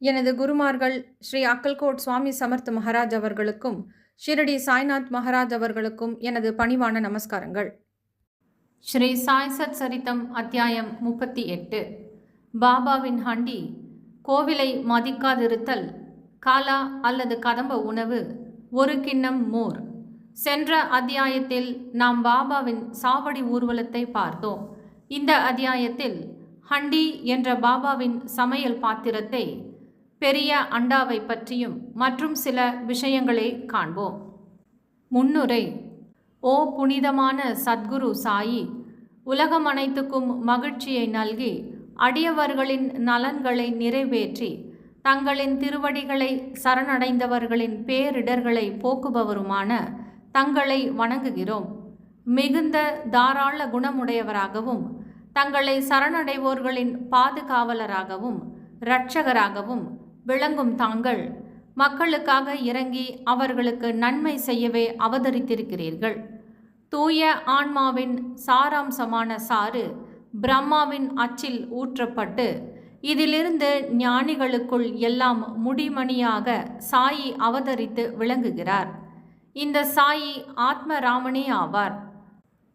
எனது குருமார்கள் ஸ்ரீ அக்கல்கோட் சுவாமி சமர்த் மகாராஜ் அவர்களுக்கும் ஷிரடி சாய்நாத் மகாராஜ் அவர்களுக்கும் எனது பணிவான நமஸ்காரங்கள். ஸ்ரீ சாய் சத் சரிதம் அத்தியாயம் 38. பாபாவின் ஹண்டி, கோவிலை மதிக்காதிருத்தல், காலா அல்லது கதம்ப உணவு, ஒரு கிண்ணம் மோர். சென்ற அத்தியாயத்தில் நாம் பாபாவின் சாவடி ஊர்வலத்தை பார்த்தோம். இந்த அத்தியாயத்தில் ஹண்டி என்ற பாபாவின் சமையல் பாத்திரத்தை, பெரிய அண்டாவை பற்றியும் மற்றும் சில விஷயங்களை காண்போம். முன்னுரை. ஓ புனிதமான சத்குரு சாயி, உலகம் அனைத்துக்கும் மகிழ்ச்சியை நல்கி அடியவர்களின் நலன்களை நிறைவேற்றி தங்களின் திருவடிகளை சரணடைந்தவர்களின் பேரிடர்களை போக்குபவருமான தங்களை வணங்குகிறோம். மிகுந்த தாராள குணமுடையவராகவும் தங்களை சரணடைவோர்களின் பாதுகாவலராகவும் இரட்சகராகவும் விளங்கும் தாங்கள் மக்களுக்காக இறங்கி அவர்களுக்கு நன்மை செய்யவே அவதரித்திருக்கிறீர்கள். தூய ஆன்மாவின் சாராம்சமான சாறு பிரம்மாவின் அச்சில் ஊற்றப்பட்டு இதிலிருந்து ஞானிகளுக்குள் எல்லாம் முடிமணியாக சாயி அவதரித்து விளங்குகிறார். இந்த சாயி ஆத்மராமனே ஆவார்.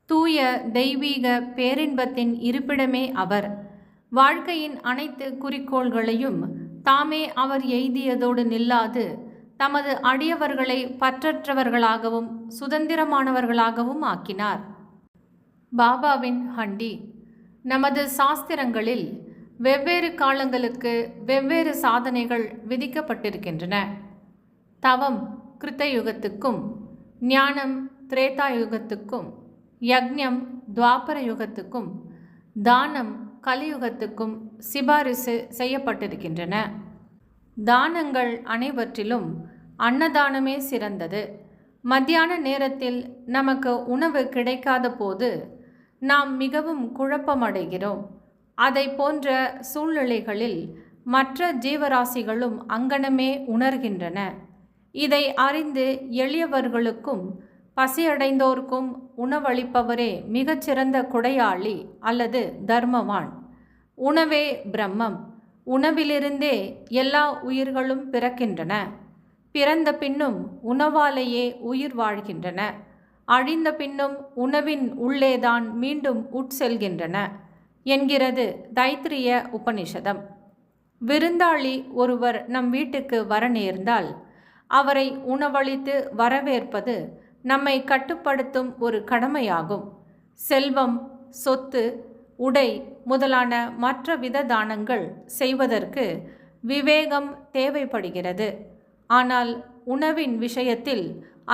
தூய தெய்வீக பேரின்பத்தின் இருப்பிடமே அவர். வாழ்க்கையின் அனைத்து குறிக்கோள்களையும் தாமே அவர் எய்தியதோடு நில்லாது தமது அடியவர்களை பற்றற்றவர்களாகவும் சுதந்திரமானவர்களாகவும் ஆக்கினார். பாபாவின் ஹண்டி. நமது சாஸ்திரங்களில் வெவ்வேறு காலங்களுக்கு வெவ்வேறு சாதனைகள் விதிக்கப்பட்டிருக்கின்றன. தவம் கிருத்தயுகத்துக்கும், ஞானம் திரேதாயுகத்துக்கும், யக்ஞம் துவாபர யுகத்துக்கும், தானம் கலியுகத்துக்கும் சிபாரிசு செய்யப்பட்டிருக்கின்றன. தானங்கள் அனைவற்றிலும் அன்னதானமே சிறந்தது. மத்தியான நேரத்தில் நமக்கு உணவு கிடைக்காத போது நாம் மிகவும் குழப்பமடைகிறோம். அதை போன்ற சூழ்நிலைகளில் மற்ற ஜீவராசிகளும் அங்கனமே உணர்கின்றன. இதை அறிந்து எளியவர்களுக்கும் பசியடைந்தோர்க்கும் உணவளிப்பவரே மிகச்சிறந்த கொடையாளி அல்லது தர்மவான். உணவே பிரம்மம். உணவிலிருந்தே எல்லா உயிர்களும் பிறக்கின்றன. பிறந்த பின்னும் உணவாலேயே உயிர் வாழ்கின்றன. அழிந்த பின்னும் உணவின் உள்ளேதான் மீண்டும் உட்செல்கின்றன என்கிறது தைத்திரிய உபனிஷதம். விருந்தாளி ஒருவர் நம் வீட்டுக்கு வர நேர்ந்தால் அவரை உணவளித்து வரவேற்பது நம்மை கட்டுப்படுத்தும் ஒரு கடமையாகும். செல்வம், சொத்து, உடை முதலான மற்ற வித தானங்கள் செய்வதற்கு விவேகம் தேவைப்படுகிறது. ஆனால் உணவின் விஷயத்தில்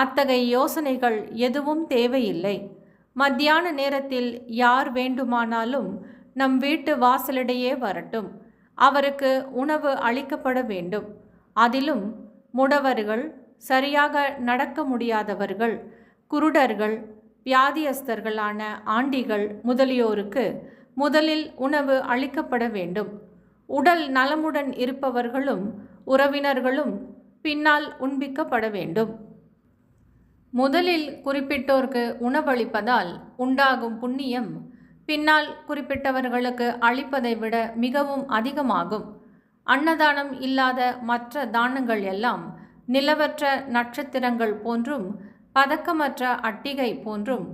அத்தகைய யோசனைகள் எதுவும் தேவையில்லை. மத்தியான நேரத்தில் யார் வேண்டுமானாலும் நம் வீட்டு வாசலிடையே வரட்டும். அவருக்கு உணவு அளிக்கப்பட வேண்டும். அதிலும் முடவர்கள், சரியாக நடக்க முடியாதவர்கள், குருடர்கள், வியாதியஸ்தர்களான ஆண்டிகள் முதலியோருக்கு முதலில் உணவு அளிக்கப்பட வேண்டும். உடல் நலமுடன் இருப்பவர்களும் உறவினர்களும் பின்னால் உண்பிக்கப்பட வேண்டும். முதலில் குறிப்பிட்டோருக்கு உணவளிப்பதால் உண்டாகும் புண்ணியம் பின்னால் குறிப்பிட்டவர்களுக்கு அளிப்பதை விட மிகவும் அதிகமாகும். அன்னதானம் இல்லாத மற்ற தானங்கள் எல்லாம் நிலவற்ற நட்சத்திரங்கள் போன்றும், பதக்கமற்ற அட்டிகை போன்றும்,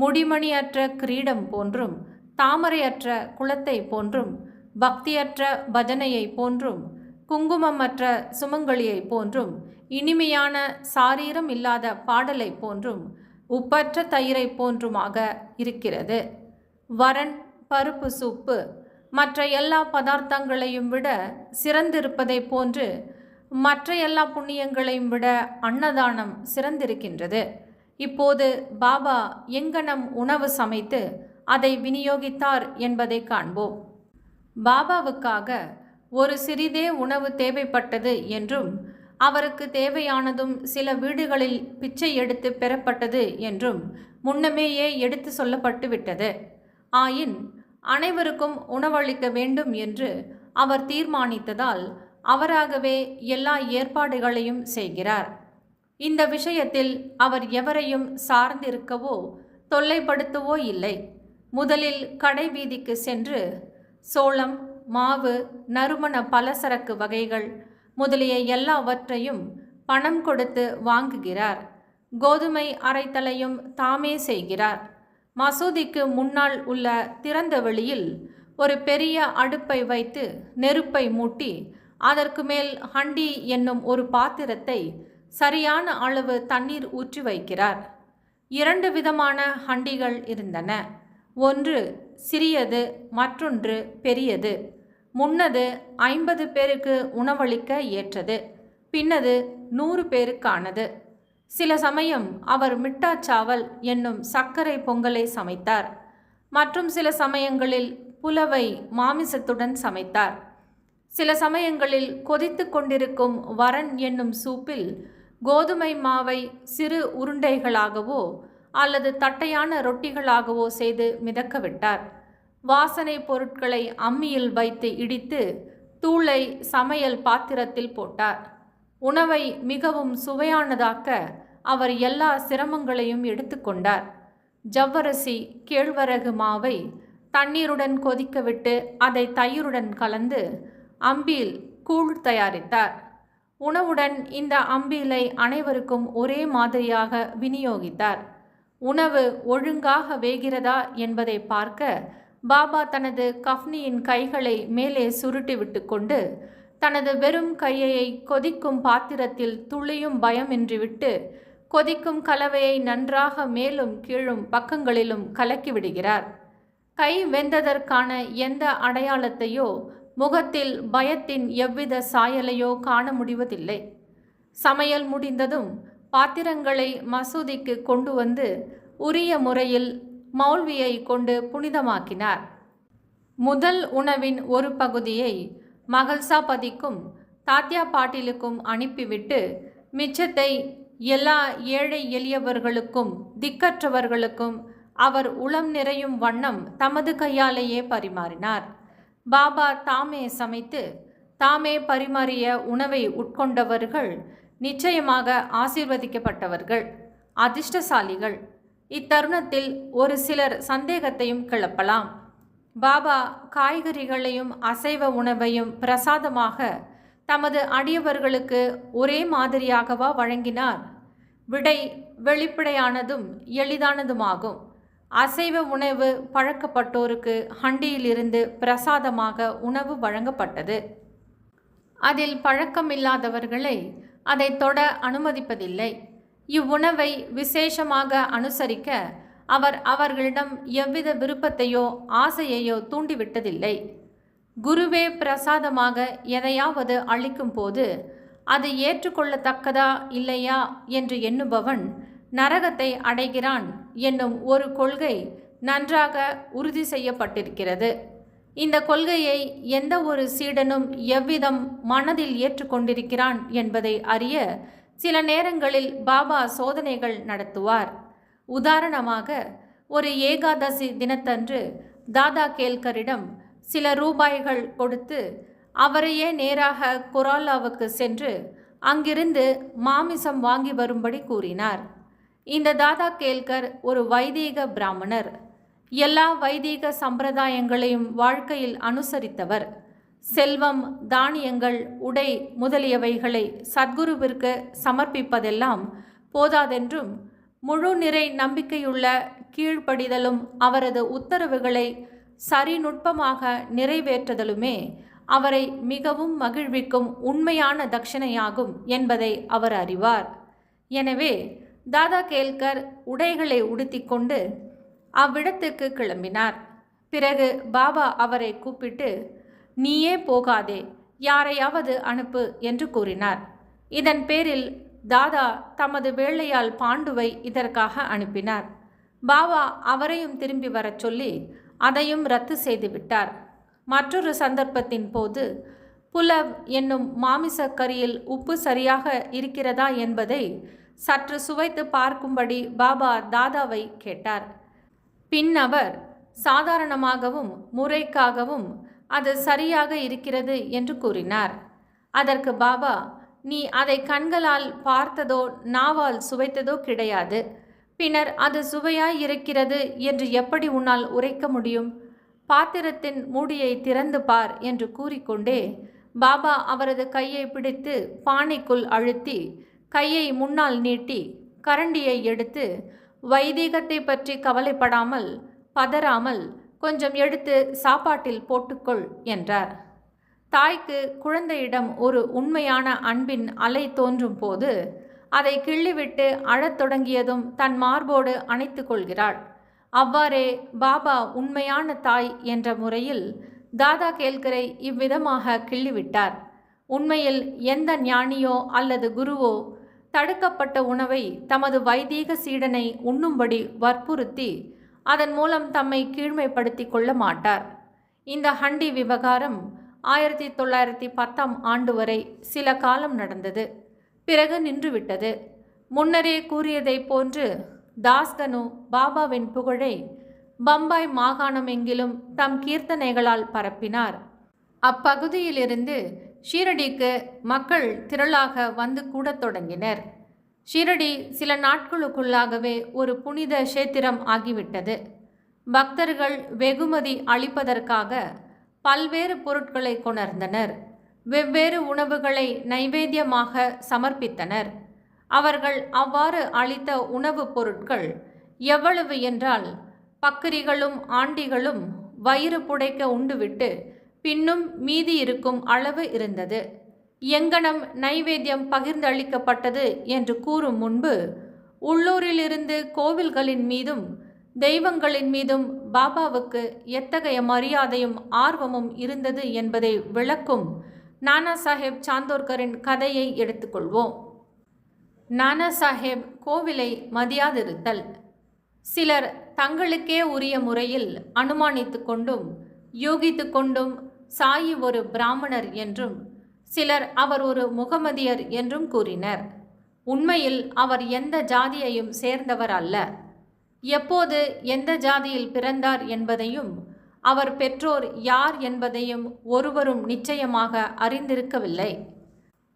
முடிமணியற்ற கிரீடம் போன்றும், தாமரையற்ற குளத்தை போன்றும், பக்தியற்ற பஜனையை போன்றும், குங்குமமற்ற சுமங்கலியை போன்றும், இனிமையான சாரீரம் இல்லாத பாடலை போன்றும், உப்பற்ற தயிரை போன்றுமாக இருக்கிறது. வரன் பருப்பு சூப்பு மற்ற எல்லா பதார்த்தங்களையும் விட சிறந்திருப்பதை போன்று மற்ற எல்லா புண்ணியங்களையும் விட அன்னதானம் சிறந்திருக்கின்றது. இப்போது பாபா எங்கனம் உணவு சமைத்து அதை விநியோகித்தார் என்பதை காண்போம். பாபாவுக்காக ஒரு சிறிதே உணவு தேவைப்பட்டது என்றும் அவருக்கு தேவையானதும் சில வீடுகளில் பிச்சை எடுத்து பெறப்பட்டது என்றும் முன்னமேயே எடுத்து சொல்லப்பட்டு விட்டது. ஆயின் அனைவருக்கும் உணவளிக்க வேண்டும் என்று அவர் தீர்மானித்ததால் அவராகவே எல்லா ஏற்பாடுகளையும் செய்கிறார். இந்த விஷயத்தில் அவர் எவரையும் சார்ந்திருக்கவோ தொல்லைப்படுத்தவோ இல்லை. முதலில் கடை வீதிக்கு சென்று சோளம், மாவு, நறுமண பலசரக்கு வகைகள் முதலிய எல்லாவற்றையும் பணம் கொடுத்து வாங்குகிறார். கோதுமை அரைத்தலையும் தாமே செய்கிறார். மசூதிக்கு முன்னால் உள்ள திறந்த வெளியில் ஒரு பெரிய அடுப்பை வைத்து நெருப்பை மூட்டி அதற்கு மேல் ஹண்டி என்னும் ஒரு பாத்திரத்தை சரியான அளவு தண்ணீர் ஊற்றி வைக்கிறார். 2 விதமான ஹண்டிகள் இருந்தன. ஒன்று சிறியது, மற்றொன்று பெரியது. முன்னது 50 பேருக்கு உணவளிக்க ஏற்றது, பின்னது 100 பேருக்கானது. சில சமயம் அவர் மிட்டாச்சாவல் என்னும் சர்க்கரை பொங்கலை சமைத்தார். மற்றும் சில சமயங்களில் புலவை மாமிசத்துடன் சமைத்தார். சில சமயங்களில் கொதித்து கொண்டிருக்கும் வரன் என்னும் சூப்பில் கோதுமை மாவை சிறு உருண்டைகளாகவோ அல்லது தட்டையான ரொட்டிகளாகவோ செய்து மிதக்க விட்டார். வாசனை பொருட்களை அம்மியில் வைத்து இடித்து தூளை சமையல் பாத்திரத்தில் போட்டார். உணவை மிகவும் சுவையானதாக்க அவர் எல்லா சிரமங்களையும் எடுத்துக்கொண்டார். ஜவ்வரிசி, கேழ்வரகு மாவை தண்ணீருடன் கொதிக்கவிட்டு அதை தயிருடன் கலந்து அம்பீல் கூழ் தயாரித்தார். உணவுடன் இந்த அம்பீலை அனைவருக்கும் ஒரே மாதிரியாக விநியோகித்தார். உணவு ஒழுங்காக வேகிறதா என்பதை பார்க்க பாபா தனது கஃப்னியின் கைகளை மேலே சுருட்டி விட்டு கொண்டு தனது வெறும் கையை கொதிக்கும் பாத்திரத்தில் துளியும் பயமின்றி விட்டு கொதிக்கும் கலவையை நன்றாக மேலும் கீழும் பக்கங்களிலும் கலக்கி விடுகிறார். கை வெந்ததற்கான எந்த அடையாளத்தையோ முகத்தில் பயத்தின் எவ்வித சாயலையோ காண முடிவதில்லை. சமையல் முடிந்ததும் பாத்திரங்களை மசூதிக்கு கொண்டு வந்து உரிய முறையில் மௌல்வியை கொண்டு புனிதமாக்கினார். முதல் உணவின் ஒரு பகுதியை மகள்சாபதிக்கும் தாத்யா பாட்டிலுக்கும் அனுப்பிவிட்டு மிச்சத்தை எல்லா ஏழை எளியவர்களுக்கும் திக்கற்றவர்களுக்கும் அவர் உளம் நிறையும் வண்ணம் தமது கையாலேயே பரிமாறினார். பாபா தாமே சமைத்து தாமே பரிமாறிய உணவை உட்கொண்டவர்கள் நிச்சயமாக ஆசீர்வதிக்கப்பட்டவர்கள், அதிர்ஷ்டசாலிகள். இத்தருணத்தில் ஒரு சிலர் சந்தேகத்தையும் கிளப்பலாம். பாபா காய்கறிகளையும் அசைவ உணவையும் பிரசாதமாக தமது அடியவர்களுக்கு ஒரே மாதிரியாகவா வழங்கினார்? விடை வெளிப்படையானதும் எளிதானதுமாகும். அசைவ உணவு பழக்கப்பட்டோருக்கு ஹண்டியிலிருந்து பிரசாதமாக உணவு வழங்கப்பட்டது. அதில் பழக்கமில்லாதவர்களை அதை தொட அனுமதிப்பதில்லை. இவ்வுணவை விசேஷமாக அனுசரிக்க அவர் அவர்களிடம் எவ்வித விருப்பத்தையோ ஆசையையோ தூண்டிவிட்டதில்லை. குருவே பிரசாதமாக எதையாவது அளிக்கும் போது அது ஏற்றுக்கொள்ளத்தக்கதா இல்லையா என்று எண்ணுபவன் நரகத்தை அடைகிறான் என்னும் ஒரு கொள்கை நன்றாக உறுதி செய்யப்பட்டிருக்கிறது. இந்த கொள்கையை எந்த ஒரு சீடனும் எவ்விதம் மனதில் ஏற்றுக்கொண்டிருக்கிறான் என்பதை அறிய சில நேரங்களில் பாபா சோதனைகள் நடத்துவார். உதாரணமாக, ஒரு ஏகாதசி தினத்தன்று தாதா கேல்கரிடம் சில ரூபாய்கள் கொடுத்து அவரையே நேராக கொராலாவுக்கு சென்று அங்கிருந்து மாமிசம் வாங்கி வரும்படி கூறினார். இந்த தாதா கேல்கர் ஒரு வைதீக பிராமணர். எல்லா வைதீக சம்பிரதாயங்களையும் வாழ்க்கையில் அனுசரித்தவர். செல்வம், தானியங்கள், உடை முதலியவைகளை சத்குருவிற்கு சமர்ப்பிப்பதெல்லாம் போதாதென்றும் முழு நிறை நம்பிக்கையுள்ள கீழ்ப்படிதலும் அவரது உத்தரவுகளை சரிநுட்பமாக நிறைவேற்றுதலுமே அவரை மிகவும் மகிழ்விக்கும் உண்மையான தட்சணையாகும் என்பதை அவர் அறிவார். எனவே தாதா கேல்கர் உடைகளை உடுத்திக்கொண்டு அவ்விடத்துக்கு கிளம்பினார். பிறகு பாபா அவரை கூப்பிட்டு, நீயே போகாதே, யாரையாவது அனுப்பு என்று கூறினார். இதன் பேரில் தாதா தமது வேலையால் பாண்டுவை இதற்காக அனுப்பினார். பாபா அவரையும் திரும்பி வரச் சொல்லி அதையும் ரத்து செய்துவிட்டார். மற்றொரு சந்தர்ப்பத்தின் போது புலவ் என்னும் மாமிச கறியில் உப்பு சரியாக இருக்கிறதா என்பதை சற்று சுவைத்து பார்க்கும்படி பாபா தாதாவை கேட்டார். பின் அவர் சாதாரணமாகவும் முறைக்காகவும் அது சரியாக இருக்கிறது என்று கூறினார். அதற்கு பாபா, நீ அதை கண்களால் பார்த்ததோ நாவால் சுவைத்ததோ கிடையாது. பின்னர் அது சுவையாய் இருக்கிறது என்று எப்படி உன்னால் உரைக்க முடியும்? பாத்திரத்தின் மூடியை திறந்து பார் என்று கூறிக்கொண்டே பாபா அவரது கையை பிடித்து பானைக்குள் அழுத்தி கையை முன்னால் நீட்டி கரண்டியை எடுத்து, வைதீகத்தை பற்றி கவலைப்படாமல் பதறாமல் கொஞ்சம் எடுத்து சாப்பாட்டில் போட்டுக்கொள் என்றார். தாய்க்கு குழந்தையிடம் ஒரு உண்மையான அன்பின் அலை தோன்றும் போது அதை கிள்ளிவிட்டு அழத் தொடங்கியதும் தன் மார்போடு அணைத்து கொள்கிறாள். அவ்வாறே பாபா உண்மையான தாய் என்ற முறையில் தாதா கேல்கரை இவ்விதமாக கிள்ளிவிட்டார். உண்மையில் எந்த ஞானியோ அல்லது குருவோ தடுக்கப்பட்ட உணவை தமது வைதீக சீடனை உண்ணும்படி வற்புறுத்தி அதன் மூலம் தம்மை கீழ்மைப்படுத்தி கொள்ள மாட்டார். இந்த ஹண்டி விவகாரம் 1910ஆம் ஆண்டு வரை சில காலம் நடந்தது. பிறகு நின்றுவிட்டது. முன்னரே கூறியதைப் போன்று தாஸ்கனு பாபாவின் புகழை பம்பாய் மாகாணமெங்கிலும் தம் கீர்த்தனைகளால் பரப்பினார். அப்பகுதியிலிருந்து ஷீரடிக்கு மக்கள் திரளாக வந்து கூடத் தொடங்கினர். ஷீரடி சில நாட்களுக்குள்ளாகவே ஒரு புனித கஷேத்திரம் ஆகிவிட்டது. பக்தர்கள் வெகுமதி அளிப்பதற்காக பல்வேறு பொருட்களை கொணர்ந்தனர். வெவ்வேறு உணவுகளை நைவேத்தியமாக சமர்ப்பித்தனர். அவர்கள் அவ்வாறு அளித்த உணவுப் பொருட்கள் எவ்வளவு என்றால், பக்கிரிகளும் ஆண்டிகளும் வயிறு புடைக்க உண்டுவிட்டு பின்னும் மீதி இருக்கும் அளவு இருந்தது. எங்கனம் நைவேத்தியம் பகிர்ந்தளிக்கப்பட்டது என்று கூறும் முன்பு உள்ளூரிலிருந்து கோவில்களின் மீதும் தெய்வங்களின் மீதும் பாபாவுக்கு எத்தகைய மரியாதையும் ஆர்வமும் இருந்தது என்பதை விளக்கும் நானா சாஹேப் சாந்தோர்கரின் கதையை எடுத்துக்கொள்வோம். நானா சாஹேப் கோவிலை மதியாதிருத்தல். சிலர் தங்களுக்கே உரிய முறையில் அனுமானித்து கொண்டும் யூகித்து கொண்டும் சாயி ஒரு பிராமணர் என்றும் சிலர் அவர் ஒரு முகமதியர் என்றும் கூறினர். உண்மையில் அவர் எந்த ஜாதியையும் சேர்ந்தவர் அல்ல. எப்போது எந்த ஜாதியில் பிறந்தார் என்பதையும் அவர் பெற்றோர் யார் என்பதையும் ஒருவரும் நிச்சயமாக அறிந்திருக்கவில்லை.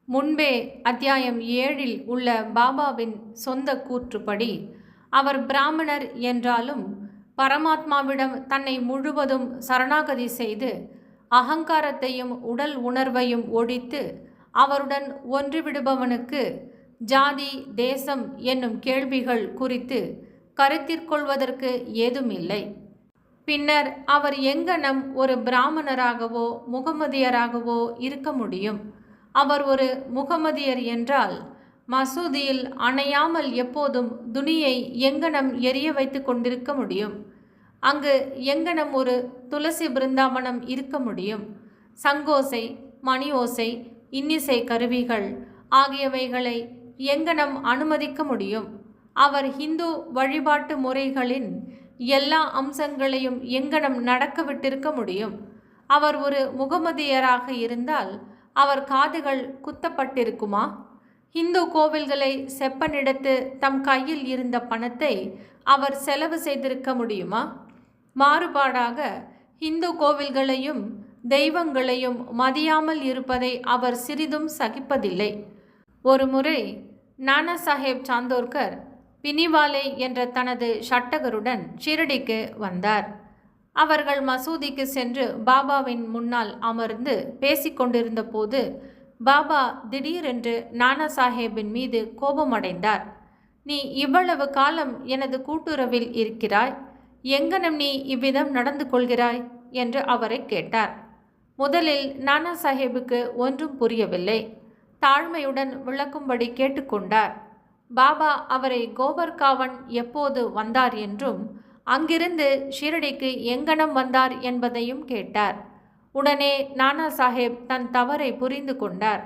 முன்பே அத்தியாயம் 7இல் உள்ள பாபாவின் சொந்த கூற்றுப்படி அவர் பிராமணர் என்றாலும் பரமாத்மாவிடம் தன்னை முழுவதும் சரணாகதி செய்து அகங்காரத்தையும் உடல் உணர்வையும் ஒழித்து அவருடன் ஒன்றுவிடுபவனுக்கு ஜாதி தேசம் என்னும் கேள்விகள் குறித்து கருத்திற்கொள்வதற்கு ஏதுமில்லை. பின்னர் அவர் எங்கனம் ஒரு பிராமணராகவோ முகமதியராகவோ இருக்க முடியும்? அவர் ஒரு முகமதியர் என்றால் மசூதியில் அணையாமல் எப்போதும் துணியை எங்கனம் எரிய வைத்து கொண்டிருக்க முடியும்? அங்கு எங்கனம் ஒரு துளசி பிருந்தாவனம் இருக்க முடியும்? சங்கோசை, மணி ஓசை, இன்னிசை கருவிகள் ஆகியவைகளை எங்கனம் அனுமதிக்க முடியும்? அவர் ஹிந்து வழிபாட்டு முறைகளின் எல்லா அம்சங்களையும் எங்கனம் நடக்க விட்டிருக்க முடியும்? அவர் ஒரு முகமதியராக இருந்தால் அவர் காதுகள் குத்தப்பட்டிருக்குமா? இந்து கோவில்களை செப்பனிடத்து தம் கையில் இருந்த பணத்தை அவர் செலவு செய்திருக்க முடியுமா? மாறுபாடாக இந்து கோவில்களையும் தெய்வங்களையும் மதியாமல் இருப்பதை அவர் சிறிதும் சகிப்பதில்லை. ஒரு முறை நானா சாஹேப் சாந்தோர்கர் பினிவாலே என்ற தனது ஷட்டகருடன் ஷீரடிக்கு வந்தார். அவர்கள் மசூதிக்கு சென்று பாபாவின் முன்னால் அமர்ந்து பேசிக்கொண்டிருந்த போது பாபா திடீரென்று நானா சாஹேபின் மீது கோபமடைந்தார். நீ இவ்வளவு காலம் எனது கூட்டுறவில் இருக்கிறாய், எங்கனம் நீ இவ்விதம் நடந்து கொள்கிறாய் என்று அவரை கேட்டார். முதலில் நானா சாஹேபுக்கு ஒன்றும் புரியவில்லை. தாழ்மையுடன் விளக்கும்படி கேட்டுக்கொண்டார். பாபா அவரை கோபர்காவன் எப்போது வந்தார் என்றும் அங்கிருந்து ஷீரடிக்கு எங்கனம் வந்தார் என்பதையும் கேட்டார். உடனே நானா சாஹேப் தன் தவறை புரிந்து கொண்டார்.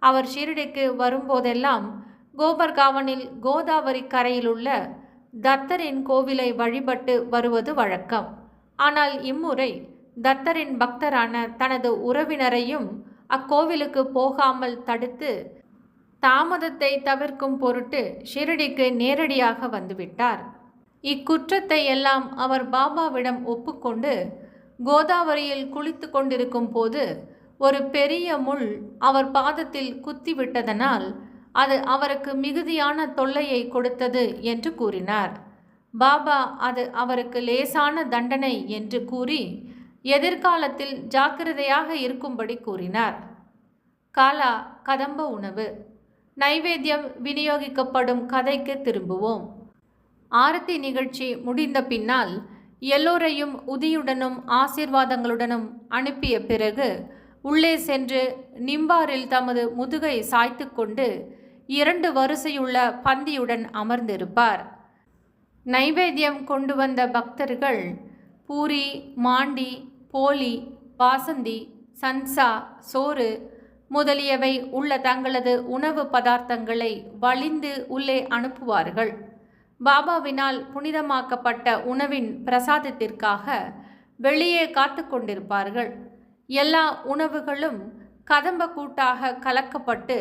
அவர் ஷீரடிக்கு வரும்போதெல்லாம் கோபர்காவனில் கோதாவரி கரையிலுள்ள தத்தரின் கோவிலை வழிபட்டு வருவது வழக்கம். ஆனால் இம்முறை தத்தரின் பக்தரான தனது உறவினரையும் அக்கோவிலுக்கு போகாமல் தடுத்து தாமதத்தை தவிர்க்கும் பொருட்டு ஷீரடிக்கு நேரடியாக வந்துவிட்டார். இக்குற்றத்தை எல்லாம் அவர் பாபாவிடம் ஒப்புக்கொண்டு கோதாவரியில் குளித்து கொண்டிருக்கும் போது ஒரு பெரிய முள் அவர் பாதத்தில் குத்திவிட்டதனால் அது அவருக்கு மிகுதியான தொல்லையை கொடுத்தது என்று கூறினார். பாபா அது அவருக்கு லேசான தண்டனை என்று கூறி எதிர்காலத்தில் ஜாக்கிரதையாக இருக்கும்படி கூறினார். காலா கதம்ப உணவு. நைவேத்தியம் விநியோகிக்கப்படும் கதைக்கு திரும்புவோம். ஆரத்தி நிகழ்ச்சி முடிந்த பின்னால் எல்லோரையும் உதியுடனும் ஆசீர்வாதங்களுடனும் அனுப்பிய பிறகு உள்ளே சென்று நிம்பாரில் தமது முதுகை சாய்த்து கொண்டு 2 வரிசையுள்ள பந்தியுடன் அமர்ந்திருப்பார். நைவேத்தியம் கொண்டு வந்த பக்தர்கள் பூரி, மாண்டி, போலி, பாசந்தி, சன்சா, சோறு முதலியவை உள்ள தங்களது உணவு பதார்த்தங்களை வலிந்து உள்ளே அனுப்புவார்கள். பாபாவினால் புனிதமாக்கப்பட்ட உணவின் பிரசாதத்திற்காக வெளியே காத்து கொண்டிருப்பார்கள். எல்லா உணவுகளும் கதம்ப கூட்டாக கலக்கப்பட்டு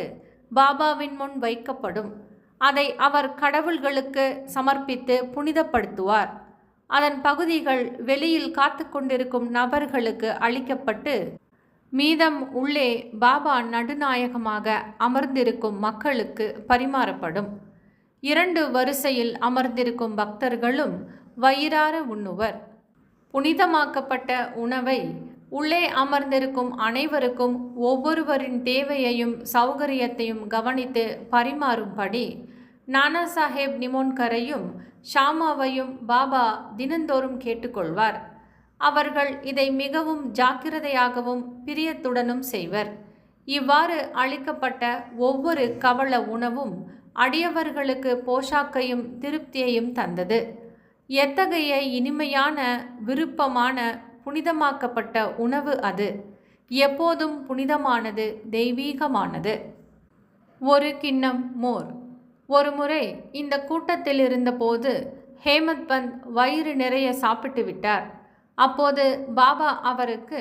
பாபாவின் முன் வைக்கப்படும். அதை அவர் கடவுள்களுக்கு சமர்ப்பித்து புனிதப்படுத்துவார். அதன் பகுதிகள் வெளியில் காத்து கொண்டிருக்கும் நபர்களுக்கு அளிக்கப்பட்டு மீதம் உள்ளே பாபா நடுநாயகமாக அமர்ந்திருக்கும் மக்களுக்கு பரிமாறப்படும். 2 வரிசையில் அமர்ந்திருக்கும் பக்தர்களும் வயிறார உண்ணுவர். புனிதமாக்கப்பட்ட உணவை உள்ளே அமர்ந்திருக்கும் அனைவருக்கும் ஒவ்வொருவரின் தேவையையும் சௌகரியத்தையும் கவனித்து பரிமாறும்படி நானா சாஹேப் நிமோன்கரையும் ஷாமாவையும் பாபா தினந்தோறும் கேட்டுக்கொள்வார். அவர்கள் இதை மிகவும் ஜாக்கிரதையாகவும் பிரியத்துடனும் செய்வர். இவ்வாறு அளிக்கப்பட்ட ஒவ்வொரு கவள உணவும் அடியவர்களுக்கு போஷாக்கையும் திருப்தியையும் தந்தது. எத்தகைய இனிமையான விருப்பமான புனிதமாக்கப்பட்ட உணவு அது! எப்போதும் புனிதமானது, தெய்வீகமானது. ஒரு கிண்ணம் மோர். ஒருமுறை இந்த கூட்டத்தில் இருந்தபோது ஹேமத் பந்த் வயிறு நிறைய சாப்பிட்டு விட்டார். அப்போது பாபா அவருக்கு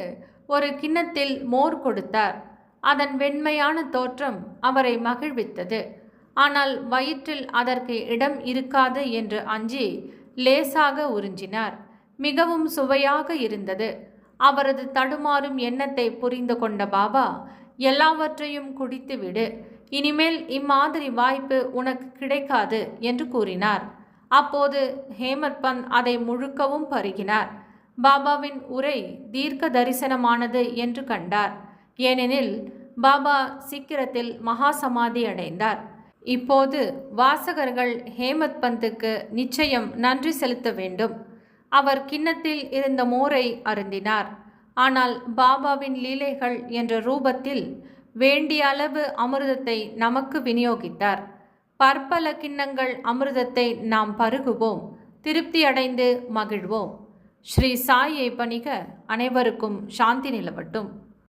ஒரு கிண்ணத்தில் மோர் கொடுத்தார். அதன் வெண்மையான தோற்றம் அவரை மகிழ்வித்தது. ஆனால் வயிற்றில் அதற்கு இடம் இருக்காது என்று அஞ்சி லேசாக உறிஞ்சினார். மிகவும் சுவையாக இருந்தது. அவரது தடுமாறும் எண்ணத்தை புரிந்து கொண்ட பாபா, எல்லாவற்றையும் குடித்துவிடு, இனிமேல் இம்மாதிரி வாய்ப்பு உனக்கு கிடைக்காது என்று கூறினார். அப்போது ஹேமத் பந்த் அதை முழுக்கவும் பருகினார். பாபாவின் உரை தீர்க்க தரிசனமானது என்று கண்டார். ஏனெனில் பாபா சீக்கிரத்தில் மகா சமாதி அடைந்தார். இப்போது வாசகர்கள் ஹேமத் பந்துக்கு நிச்சயம் நன்றி செலுத்த வேண்டும். அவர் கிண்ணத்தில் இருந்த மோரை அருந்தினார். ஆனால் பாபாவின் லீலைகள் என்ற ரூபத்தில் வேண்டிய அளவு அமிர்தத்தை நமக்கு விநியோகித்தார். பற்பல கிண்ணங்கள் அமிர்தத்தை நாம் பருகுவோம், திருப்தியடைந்து மகிழ்வோம். ஸ்ரீ சாயை பணிக. அனைவருக்கும் சாந்தி நிலவட்டும்.